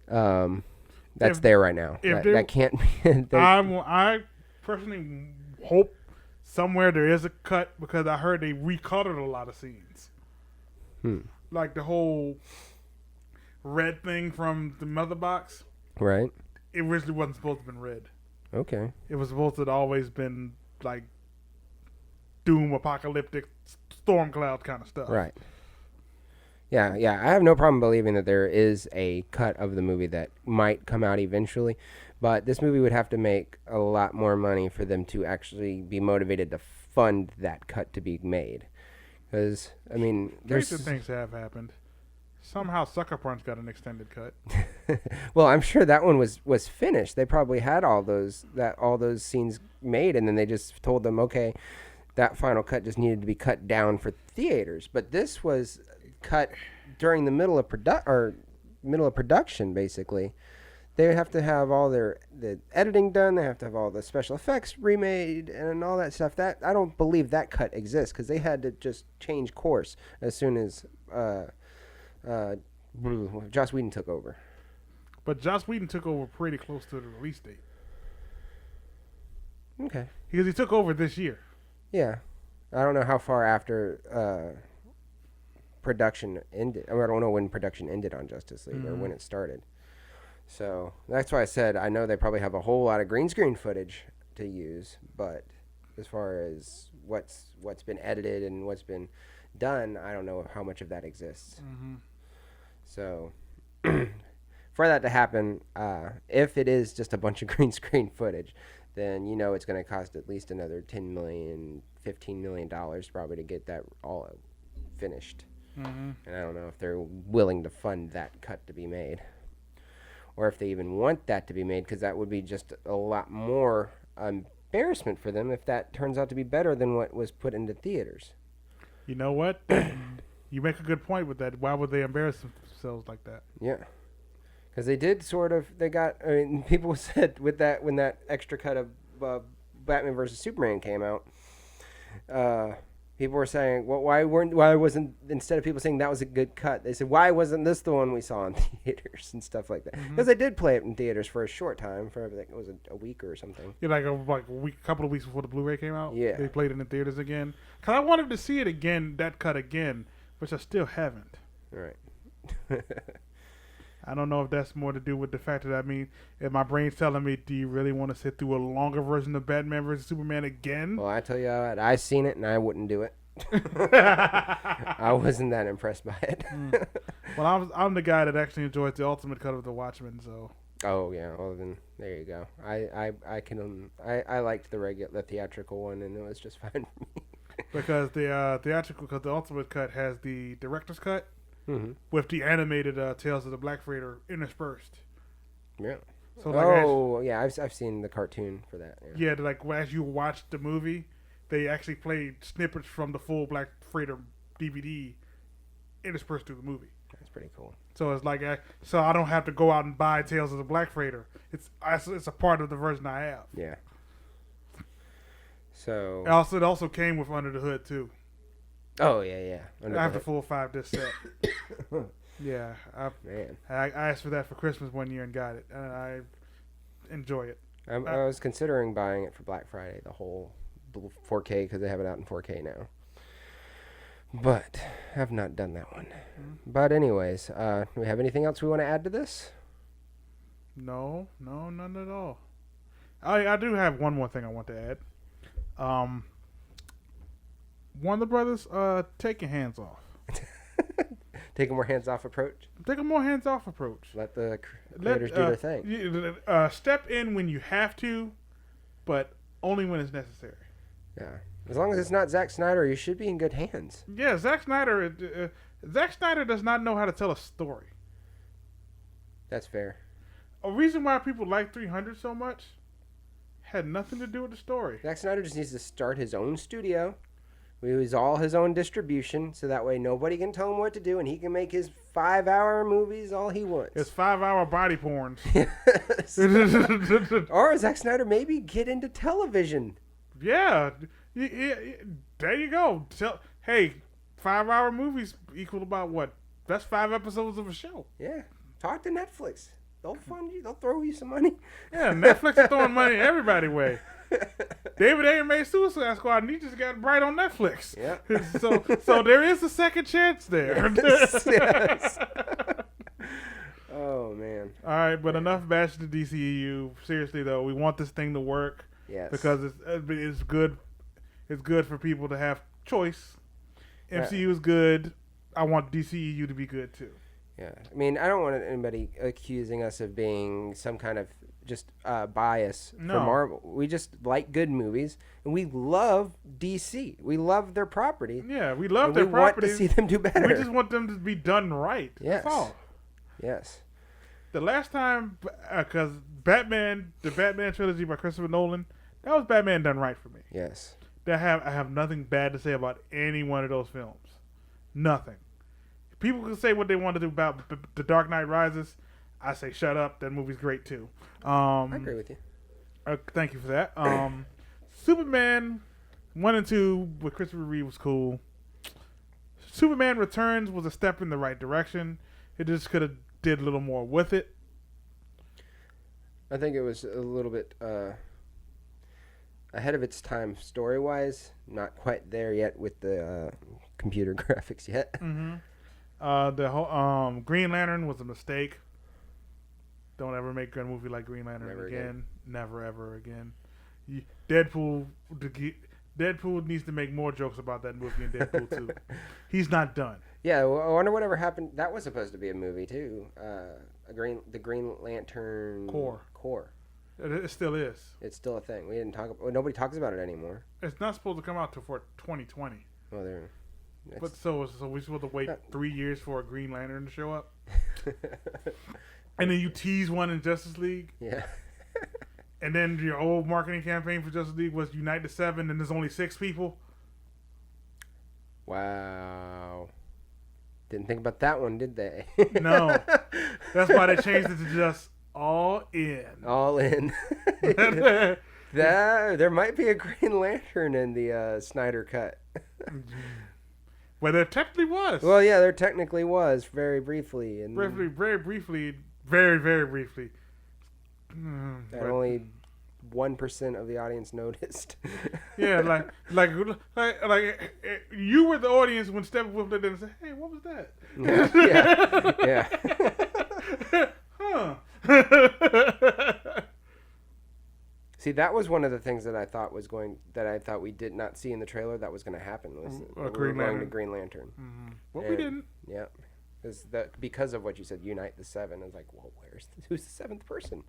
that's there right now. That can't be. I personally hope somewhere there is a cut because I heard they recolored a lot of scenes. Like the whole red thing from the mother box. Right. It originally wasn't supposed to have been red. Okay. It was supposed to have always been like doom, apocalyptic, storm cloud kind of stuff. Right. Yeah. I have no problem believing that there is a cut of the movie that might come out eventually, but this movie would have to make a lot more money for them to actually be motivated to fund that cut to be made. Because, I mean, there's things have happened. Somehow Sucker Punch got an extended cut. Well, I'm sure that one was finished. They probably had all those scenes made, and then they just told them, okay, that final cut just needed to be cut down for theaters. But this was cut during the middle of production, basically. They have to have all the editing done. They have to have all the special effects remade and all that stuff. That I don't believe that cut exists because they had to just change course as soon as Joss Whedon took over. But Joss Whedon took over pretty close to the release date. Okay. Because he took over this year. Yeah. I don't know how far after production ended. I don't know when production ended on Justice League or when it started. So that's why I said I know they probably have a whole lot of green screen footage to use, but as far as what's been edited and what's been done, I don't know how much of that exists. Mm-hmm. So for that to happen, if it is just a bunch of green screen footage, then it's going to cost at least another $10 million, $15 million probably to get that all finished. Mm-hmm. And I don't know if they're willing to fund that cut to be made. Or if they even want that to be made, because that would be just a lot more embarrassment for them if that turns out to be better than what was put into theaters. You know what? You make a good point with that. Why would they embarrass themselves like that? Yeah. Because they did people said with that, when that extra cut of Batman vs. Superman came out, people were saying, well, why wasn't, instead of people saying that was a good cut, they said, why wasn't this the one we saw in theaters and stuff like that? Because they did play it in theaters for a short time, for I think it was a week or something. Yeah, like a week, couple of weeks before the Blu-ray came out. Yeah. They played it in theaters again. Because I wanted to see it again, that cut again, which I still haven't. All right. I don't know if that's more to do with the fact that, if my brain's telling me, do you really want to sit through a longer version of Batman vs. Superman again? Well, I tell you what, I seen it and I wouldn't do it. I wasn't that impressed by it. Well, I'm the guy that actually enjoys the ultimate cut of The Watchmen, so. Oh yeah, well then there you go. I liked the theatrical one, and it was just fine for me. Because the ultimate cut has the director's cut. Mm-hmm. With the animated Tales of the Black Freighter interspersed. Yeah. So I've seen the cartoon for that. Yeah, like as you watch the movie, they actually played snippets from the full Black Freighter DVD interspersed through the movie. That's pretty cool. So it's like, so I don't have to go out and buy Tales of the Black Freighter. It's a part of the version I have. Yeah. So. It also came with Under the Hood too. Oh yeah. I have the full 5-disc set. Yeah, I asked for that for Christmas one year and got it, and I enjoy it. I was considering buying it for Black Friday, the whole 4K, because they have it out in 4K now. But have not done that one. But anyways, do we have anything else we want to add to this? No, none at all. I do have one more thing I want to add. Warner Brothers, take your hands off. Take a more hands-off approach. Take a more hands-off approach. Let the creators do their thing. Step in when you have to, but only when it's necessary. Yeah. As long as it's not Zack Snyder, you should be in good hands. Yeah, Zack Snyder does not know how to tell a story. That's fair. A reason why people like 300 so much had nothing to do with the story. Zack Snyder just needs to start his own studio. We use all his own distribution, so that way nobody can tell him what to do, and he can make his 5-hour movies all he wants. It's 5-hour body porns. Or Zack Snyder maybe get into television. Yeah. There you go. Hey, 5-hour movies equal about what? That's 5 episodes of a show. Yeah. Talk to Netflix. They'll fund you. They'll throw you some money. Yeah, Netflix is throwing money everybody's way. David Ayer made Suicide Squad, and he just got right on Netflix. Yeah. So there is a second chance there. Yes. Oh man. All right, but enough bash the DCEU. Seriously though, we want this thing to work. Yes. Because it's good. It's good for people to have choice. MCU is good. I want DCEU to be good too. Yeah. I mean, I don't want anybody accusing us of being some kind of just bias for Marvel. We just like good movies, and we love DC. We love their property. Yeah, we love their property. We want to see them do better. We just want them to be done right. Yes. That's all. Yes. The last time, because the Batman trilogy by Christopher Nolan, that was Batman done right for me. Yes. I have nothing bad to say about any one of those films. Nothing. People can say what they want to do about The Dark Knight Rises. I say shut up. That movie's great too. I agree with you. Thank you for that. Superman 1 and 2 with Christopher Reeve was cool. Superman Returns was a step in the right direction. It just could have did a little more with it. I think it was a little bit ahead of its time story-wise. Not quite there yet with the computer graphics yet. Mm-hmm. The whole Green Lantern was a mistake. Don't ever make a movie like Green Lantern again. Never ever again. Deadpool needs to make more jokes about that movie in Deadpool 2. He's not done. Yeah, I wonder whatever happened. That was supposed to be a movie too. The Green Lantern Corps. It still is. It's still a thing. We didn't talk about. Nobody talks about it anymore. It's not supposed to come out till for 2020. Well, there. But so we're supposed to wait 3 years for a Green Lantern to show up, and then you tease one in Justice League. Yeah. And then your old marketing campaign for Justice League was Unite the Seven, and there's only 6 people. Wow. Didn't think about that one, did they? No. That's why they changed it to just All In. All In. There might be a Green Lantern in the Snyder cut. Well, there technically was. Well, yeah, there technically was, very briefly. And very briefly. That only 1% of the audience noticed. Yeah, like you were the audience when Steppenwolf did it and said, "Hey, what was that?" Yeah. See, that was one of the things that I thought we did not see in the trailer that was going to happen. Was we were going to Green Lantern. Mm-hmm. Well, we didn't. Yeah. Because of what you said, Unite the Seven. I was like, well, who's the 7th person?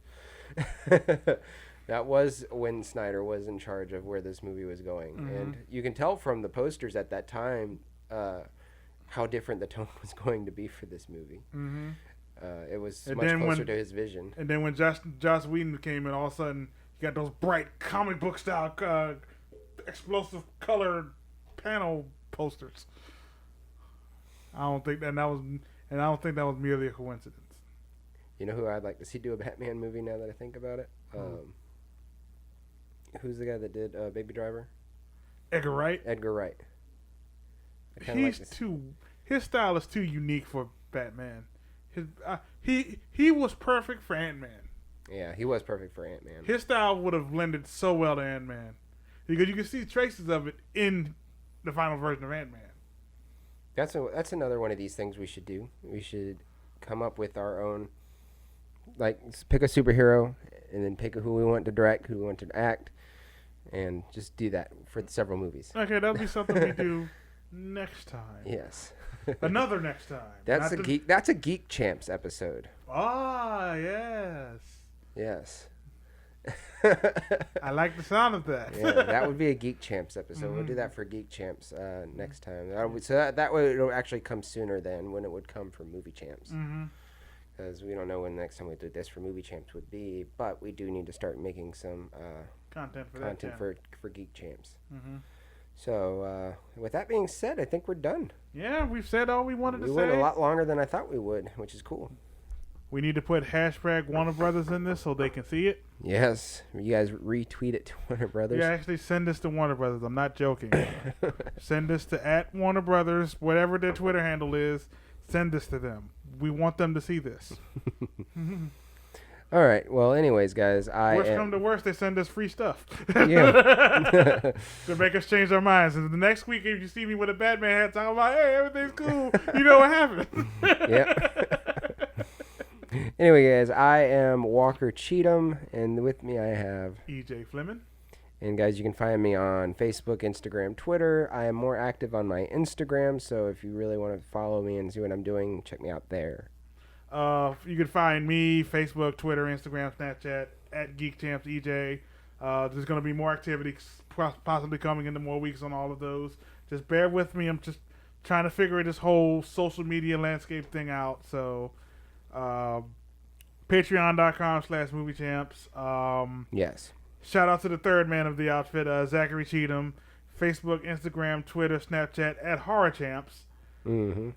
That was when Snyder was in charge of where this movie was going. Mm-hmm. And you can tell from the posters at that time how different the tone was going to be for this movie. Mm-hmm. It was much closer to his vision. And then when Joss Whedon came in, all of a sudden, you got those bright comic book style explosive color panel posters. I don't think that was merely a coincidence. You know who I'd like to see do a Batman movie now that I think about it? Who's the guy that did Baby Driver? Edgar Wright. His style is too unique for Batman. He was perfect for Ant-Man. Yeah, he was perfect for Ant-Man. His style would have blended so well to Ant-Man because you can see traces of it in the final version of Ant-Man. That's another one of these things we should do. We should come up with our own, like, pick a superhero and then pick who we want to direct, who we want to act, and just do that for several movies. Okay, that'll be something we do next time. Yes. Another next time. That's a Geek Champs episode. Ah, yes. Yes. I like the sound of that. Yeah, that would be a Geek Champs episode. We'll do that for Geek Champs next time. That way it'll actually come sooner than when it would come for Movie Champs. Because we don't know when the next time we do this for Movie Champs would be, but we do need to start making some content for Geek Champs. So with that being said, I think we're done. Yeah, we've said all we wanted to say. We went a lot longer than I thought we would, which is cool. We need to put hashtag Warner Brothers in this so they can see it. Yes. You guys retweet it to Warner Brothers. Yeah, actually send this to Warner Brothers. I'm not joking. Send this to @Warner Brothers, whatever their Twitter handle is. Send this to them. We want them to see this. All right. Well, anyways, guys, worst come to worst, they send us free stuff. Yeah. To make us change our minds. And the next week, if you see me with a Batman hat, talking about, hey, everything's cool, you know what happened. Yep. Anyway, guys, I am Walker Cheatham, and with me I have EJ Flemming. And guys, you can find me on Facebook, Instagram, Twitter. I am more active on my Instagram, so if you really want to follow me and see what I'm doing, check me out there. You can find me, Facebook, Twitter, Instagram, Snapchat, @GeekChampsEJ. There's going to be more activity possibly coming into more weeks on all of those. Just bear with me. I'm just trying to figure this whole social media landscape thing out. So, Patreon.com/MovieChamps. Yes. Shout out to the third man of the outfit, Zakary Cheatham. Facebook, Instagram, Twitter, Snapchat, @HorrorChamps. And,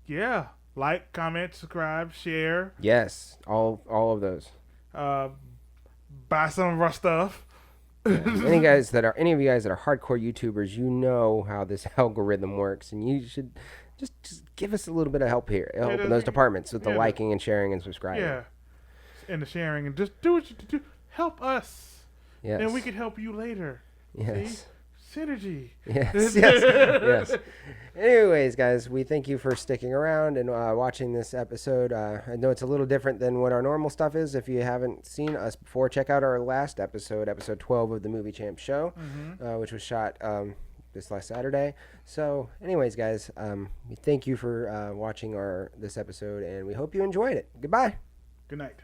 yeah. Like, comment, subscribe, share. Yes, all of those. Buy some of our stuff. Yeah. Any of you guys that are hardcore YouTubers, you know how this algorithm works, and you should just give us a little bit of help here, help in those departments with the liking and sharing and subscribing. Yeah, and the sharing, and just do what you do. Help us. Yes. And we can help you later. Yes. See? Synergy. Yes. Yes. Anyways, guys, we thank you for sticking around and watching this episode. I know it's a little different than what our normal stuff is. If you haven't seen us before, check out our last episode 12 of the Movie Champ Show, which was shot this last Saturday. So, anyways, guys, we thank you for watching this episode, and we hope you enjoyed it. Goodbye. Good night.